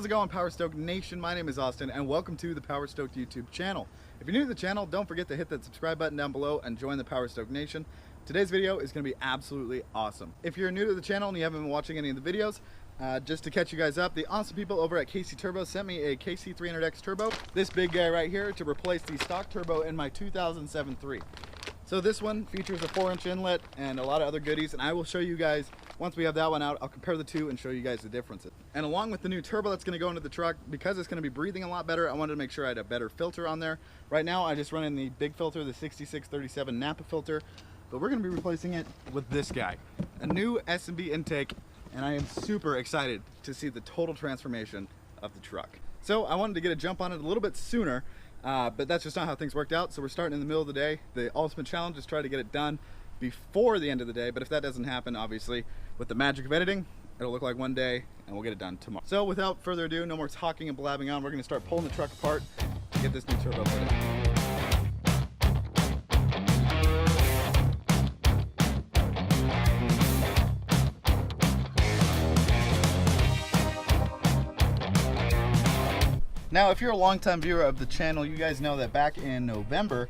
How's it going, Powerstroke Nation? My name is Austin and welcome to the Powerstroke YouTube channel. If you're new to the channel, don't forget to hit that subscribe button down below and join the Powerstroke Nation. Today's video is going to be absolutely awesome. If you're new to the channel and you haven't been watching any of the videos, just to catch you guys up, the awesome people over at KC Turbo sent me a KC300X turbo, this big guy right here, to replace the stock turbo in my 2007 III. So this one features a 4-inch inlet and a lot of other goodies, and I will show you guys, once we have that one out, I'll compare the two and show you guys the differences. And along with the new turbo that's going to go into the truck, because it's going to be breathing a lot better, I wanted to make sure I had a better filter on there. Right now I just run in the big filter, the 6637 Napa filter, but we're going to be replacing it with this guy, a new Snb Intake, and I am super excited to see the total transformation of the truck. So I wanted to get a jump on it a little bit sooner, but that's just not how things worked out. So we're starting in the middle of the day. The ultimate challenge is try to get it done before the end of the day, but if that doesn't happen, obviously with the magic of editing, it'll look like one day and we'll get it done tomorrow. So without further ado, no more talking and blabbing on, we're going to start pulling the truck apart to get this new turbo put in. Now, if you're a longtime viewer of the channel, you guys know that back in November,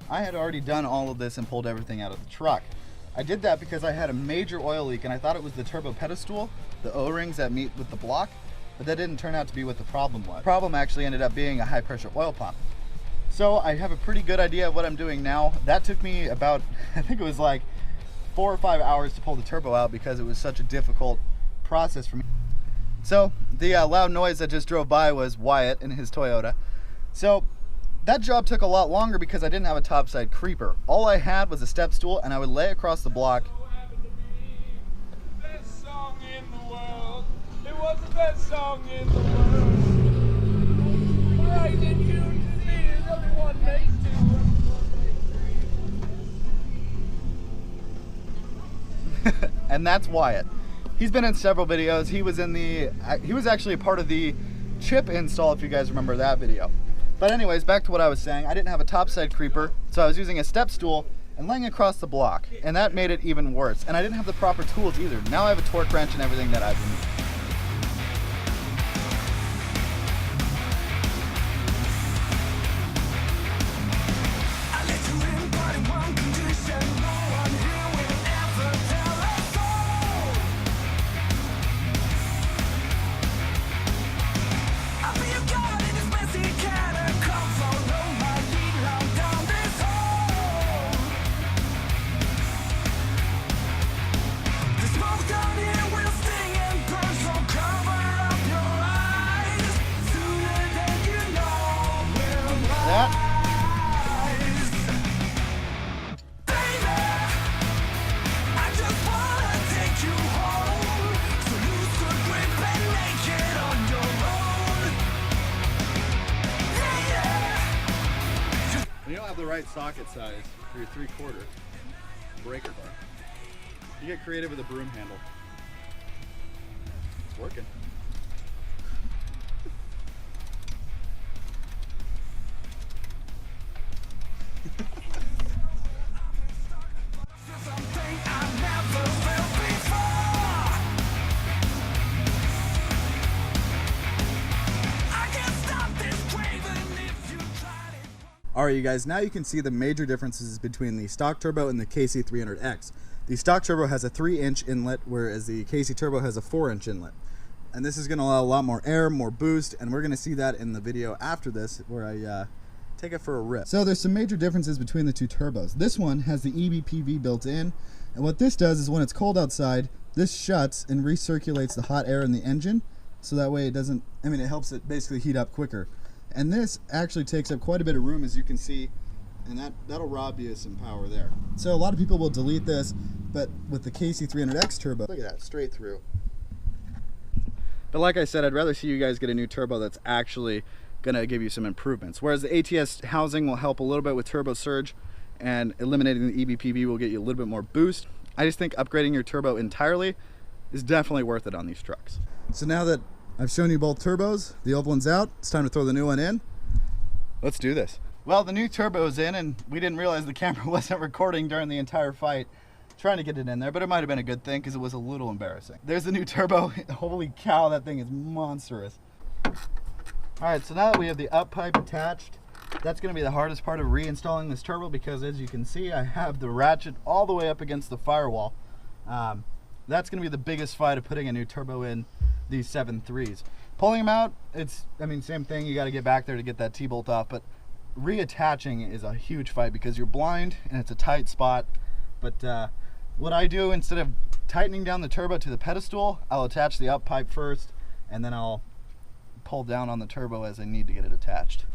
I had already done all of this and pulled everything out of the truck. I did that because I had a major oil leak and I thought it was the turbo pedestal, the O-rings that meet with the block, but that didn't turn out to be what the problem was. The problem actually ended up being a high pressure oil pump. So I have a pretty good idea of what I'm doing now. That took me about, I think it was like 4 or 5 hours to pull the turbo out because it was such a difficult process for me. So the loud noise that just drove by was Wyatt in his Toyota. So that job took a lot longer because I didn't have a topside creeper. All I had was a step stool and I would lay across the block. Best song in the world. It was the best song in the world. Why did you see everyone makes two? And that's Wyatt. He's been in several videos. He was actually a part of the chip install, if you guys remember that video. But anyways, back to what I was saying. I didn't have a topside creeper, so I was using a step stool and laying across the block, and that made it even worse. And I didn't have the proper tools either. Now I have a torque wrench and everything that I've been. You don't have the right socket size for your 3/4 breaker bar. You get creative with a broom handle. It's working. Alright you guys, now you can see the major differences between the stock turbo and the KC300X. The stock turbo has a 3-inch inlet, whereas the KC turbo has a 4-inch inlet. And this is going to allow a lot more air, more boost, and we're going to see that in the video after this, where I take it for a rip. So there's some major differences between the two turbos. This one has the EBPV built in, and what this does is when it's cold outside, this shuts and recirculates the hot air in the engine, so that way it doesn't, it helps it basically heat up quicker. And this actually takes up quite a bit of room, as you can see, and that'll rob you of some power there. So a lot of people will delete this, but with the KC300X turbo, look at that, straight through. But like I said, I'd rather see you guys get a new turbo that's actually gonna give you some improvements. Whereas the ATS housing will help a little bit with turbo surge, and eliminating the EBPV will get you a little bit more boost. I just think upgrading your turbo entirely is definitely worth it on these trucks. So now that I've shown you both turbos, the old one's out, it's time to throw the new one in. Let's do this. Well, the new turbo's in, and we didn't realize the camera wasn't recording during the entire fight, trying to get it in there, but it might have been a good thing because it was a little embarrassing. There's the new turbo. Holy cow, that thing is monstrous. All right, so now that we have the up pipe attached, that's going to be the hardest part of reinstalling this turbo, because as you can see, I have the ratchet all the way up against the firewall. That's going to be the biggest fight of putting a new turbo in these 7.3s. Pulling them out, same thing. You got to get back there to get that T-bolt off, but reattaching is a huge fight because you're blind and it's a tight spot. But what I do, instead of tightening down the turbo to the pedestal, I'll attach the up pipe first, and then I'll pull down on the turbo as I need to get it attached.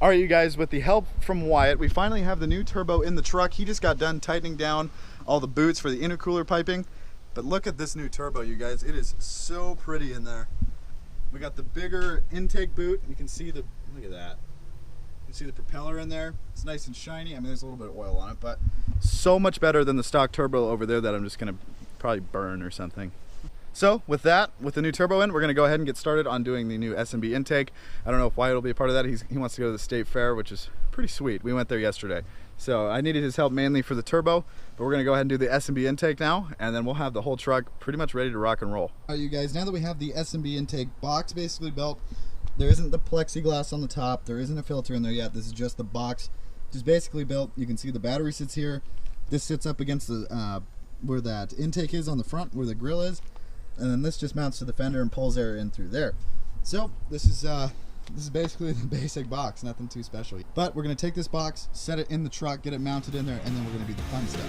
All right, you guys, with the help from Wyatt, we finally have the new turbo in the truck. He just got done tightening down all the boots for the intercooler piping. But look at this new turbo, you guys. It is so pretty in there. We got the bigger intake boot. You can see the, look at that. You can see the propeller in there. It's nice and shiny. There's a little bit of oil on it, but so much better than the stock turbo over there that I'm just gonna probably burn or something. So with that, with the new turbo in, we're gonna go ahead and get started on doing the new Snb intake. I don't know if Wyatt will be a part of that. He wants to go to the state fair, which is pretty sweet. We went there yesterday. So I needed his help mainly for the turbo, but we're gonna go ahead and do the Snb intake now, and then we'll have the whole truck pretty much ready to rock and roll. All right, you guys, now that we have the Snb intake box basically built, there isn't the plexiglass on the top, there isn't a filter in there yet. This is just the box, just basically built. You can see the battery sits here. This sits up against the where that intake is on the front, where the grill is. And then this just mounts to the fender and pulls air in through there. So this is basically the basic box, nothing too special. But we're gonna take this box, set it in the truck, get it mounted in there, and then we're gonna do the fun stuff.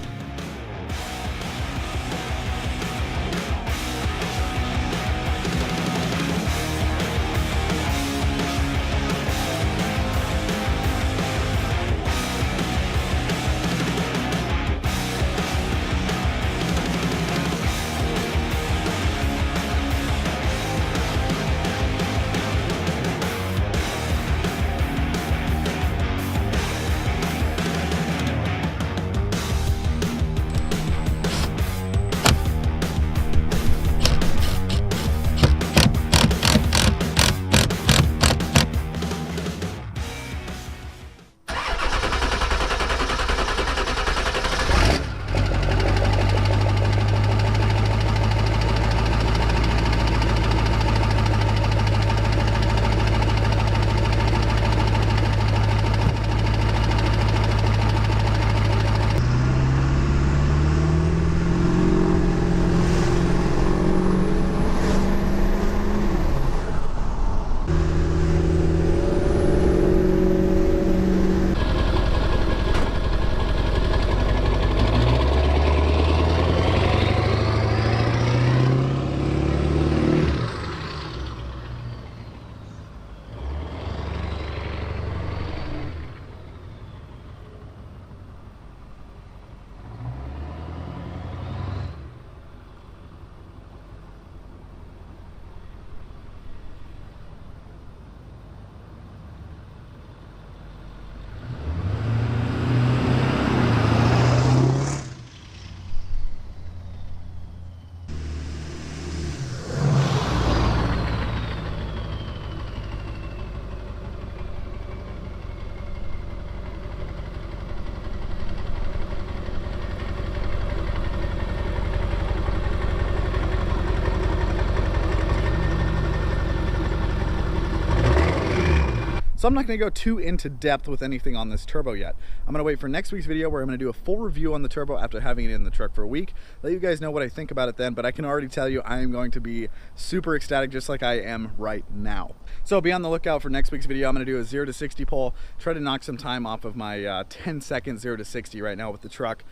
So I'm not going to go too into depth with anything on this turbo yet. I'm going to wait for next week's video where I'm going to do a full review on the turbo after having it in the truck for a week. Let you guys know what I think about it then, but I can already tell you I am going to be super ecstatic just like I am right now. So be on the lookout for next week's video. I'm going to do a 0 to 60 pull, try to knock some time off of my 10-second 0 to 60 right now with the truck,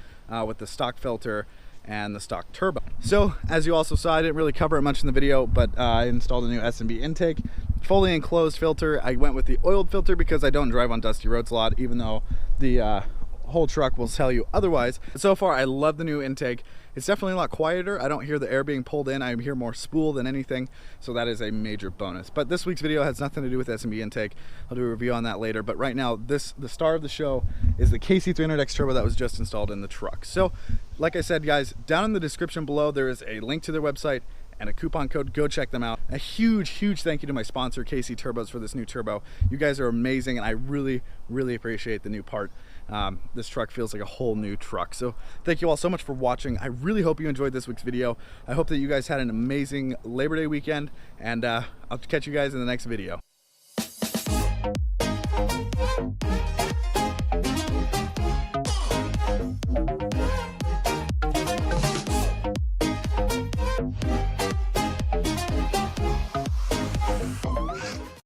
with the stock filter and the stock turbo. So as you also saw, I didn't really cover it much in the video, but I installed a new Snb Intake, fully enclosed filter. I went with the oiled filter because I don't drive on dusty roads a lot, even though the whole truck will tell you otherwise. So far I love the new intake. It's definitely a lot quieter. I don't hear the air being pulled in. I hear more spool than anything, so that is a major bonus. But this week's video has nothing to do with Snb Intake. I'll do a review on that later, but right now the star of the show is the KC300X turbo that was just installed in the truck. So like I said, guys, down in the description below there is a link to their website and a coupon code. Go check them out. A huge thank you to my sponsor KC Turbos for this new turbo. You guys are amazing, and I really appreciate the new part. This truck feels like a whole new truck. So thank you all so much for watching. I really hope you enjoyed this week's video. I hope that you guys had an amazing Labor Day weekend, and I'll catch you guys in the next video.